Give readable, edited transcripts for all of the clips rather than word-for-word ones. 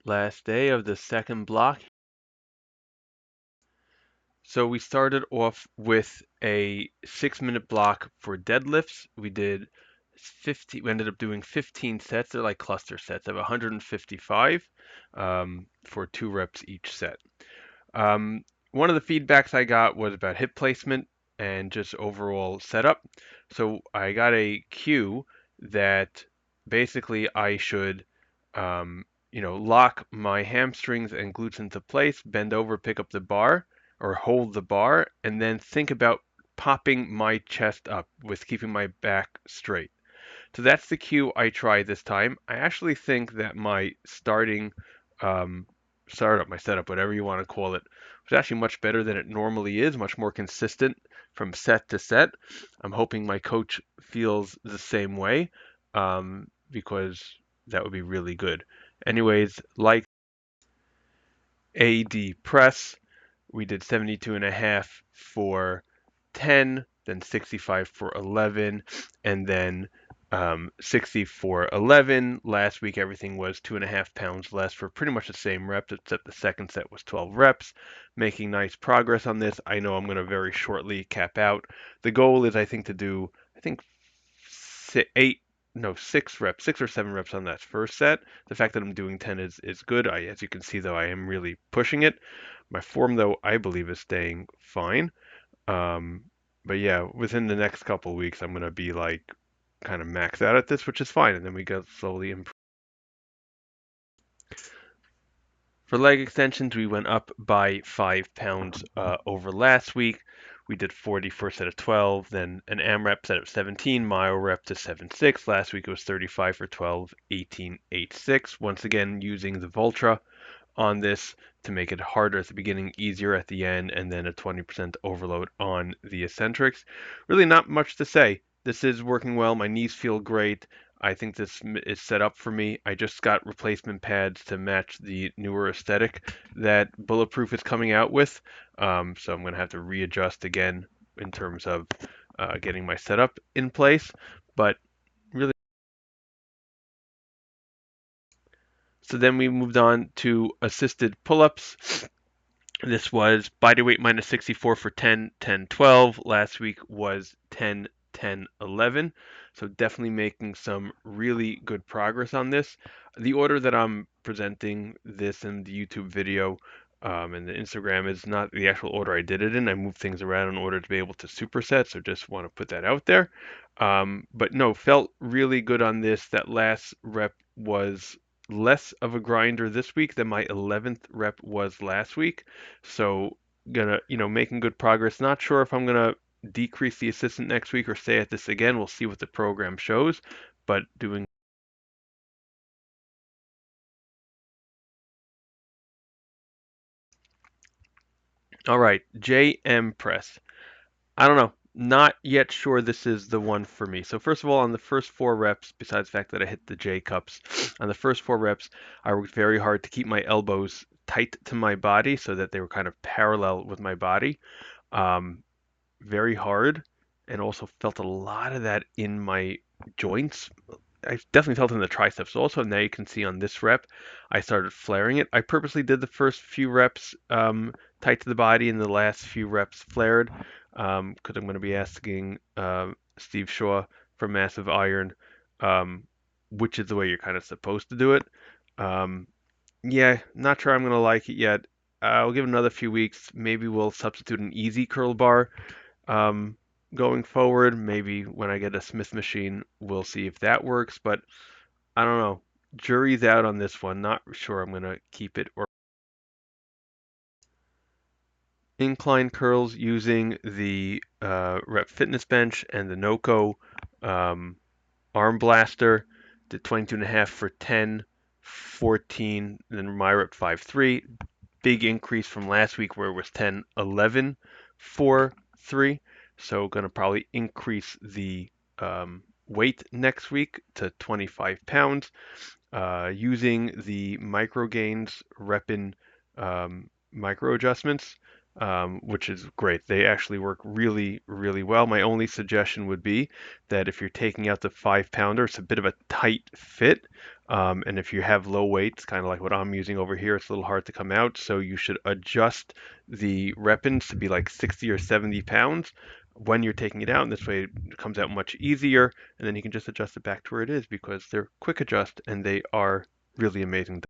Last day of the second block. So we started off with a 6-minute block for deadlifts. We ended up doing 15 sets. They're like cluster sets of 155 for 2 reps each set. One of the feedbacks I got was about hip placement and just overall setup. So I got a cue that basically I should, lock my hamstrings and glutes into place, bend over, pick up the bar, or hold the bar, and then think about popping my chest up with keeping my back straight. So that's the cue I tried this time. I actually think that my um, startup, my setup, whatever you want to call it, was actually much better than it normally is, much more consistent from set to set. I'm hoping my coach feels the same way because that would be really good. Anyways, like AD press, we did 72 and a half for 10, then 65 for 11, and then 60 for 11. Last week, everything was 2.5 pounds less for pretty much the same reps, except the second set was 12 reps. Making nice progress on this. I know I'm going to very shortly cap out. The goal is, I think, to do, I think, 6 reps, 6 or 7 reps on that first set. The fact that I'm doing 10 is good. As you can see, though, I am really pushing it. My form, though, I believe is staying fine. Um, but yeah, within the next couple of weeks, I'm gonna be like kind of maxed out at this, which is fine, and then we go slowly improve. For leg extensions, we went up by 5 pounds over last week. We did 40 for a set of 12, then an AMRAP set of 17, myo rep to 7.6. Last week it was 35 for 12, 18.86. Once again, using the Voltra on this to make it harder at the beginning, easier at the end, and then a 20% overload on the eccentrics. Really not much to say. This is working well. My knees feel great. I think this is set up for me. I just got replacement pads to match the newer aesthetic that Bulletproof is coming out with. So I'm going to have to readjust again in terms of getting my setup in place. But really, so then we moved on to assisted pull-ups. This was body weight minus 64 for 10, 10, 12. Last week was 10, 10, 11. So definitely making some really good progress on this. The order that I'm presenting this in the YouTube video and the Instagram is not the actual order I did it in. I moved things around in order to be able to superset, so just want to put that out there. But no, felt really good on this. That last rep was less of a grinder this week than my 11th rep was last week. So making good progress. Not sure if I'm gonna decrease the assistant next week or stay at this again. We'll see what the program shows, but doing all right. JM press. I don't know. Not yet sure this is the one for me. So first of all, on the first 4 reps, besides the fact that I hit the J cups, on the first 4 reps, I worked very hard to keep my elbows tight to my body so that they were kind of parallel with my body. Um, very hard, and also felt a lot of that in my joints. I definitely felt it in the triceps. Also, now you can see on this rep, I started flaring it. I purposely did the first few reps tight to the body, and the last few reps flared because I'm going to be asking Steve Shaw from Massive Iron um, which is the way you're kind of supposed to do it. Um, yeah, not sure I'm going to like it yet. I'll give it another few weeks. Maybe we'll substitute an easy curl bar um, going forward. Maybe when I get a Smith machine, we'll see if that works. But I don't know. Jury's out on this one. Not sure I'm gonna keep it or incline curls using the Rep Fitness Bench and the Noco um, Arm Blaster. Did 22 and a half for 10, 14. Then my Rep 5.3. Big increase from last week where it was 10, 11 for 3. So going to probably increase the weight next week to 25 pounds using the micro gains Repin micro adjustments, which is great. They actually work really, really well. My only suggestion would be that if you're taking out the 5 pounder, it's a bit of a tight fit. And if you have low weights, kind of like what I'm using over here, it's a little hard to come out. So you should adjust the rep-ins to be like 60 or 70 pounds when you're taking it out. And this way it comes out much easier. And then you can just adjust it back to where it is because they're quick adjust and they are really amazing.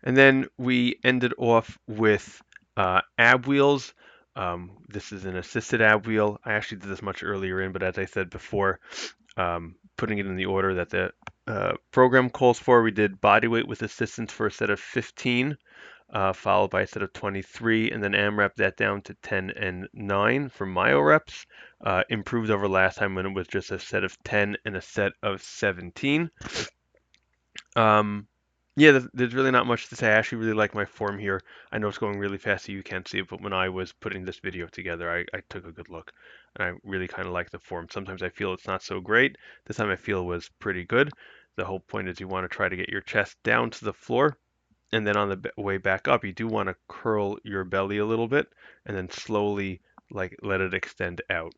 And then we ended off with ab wheels. This is an assisted ab wheel. I actually did this much earlier in, but as I said before, putting it in the order that the program calls for, we did body weight with assistance for a set of 15, followed by a set of 23, and then AMRAP that down to 10 and 9 for myo reps. Improved over last time when it was just a set of 10 and a set of 17. Um, yeah, there's really not much to say. I actually really like my form here. I know it's going really fast so you can't see it, but when I was putting this video together, I took a good look. And I really kind of like the form. Sometimes I feel it's not so great. This time I feel it was pretty good. The whole point is you want to try to get your chest down to the floor, and then on the way back up, you do want to curl your belly a little bit, and then slowly like let it extend out.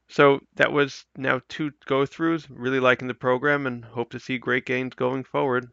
So that was now 2 go-throughs. Really liking the program and hope to see great gains going forward.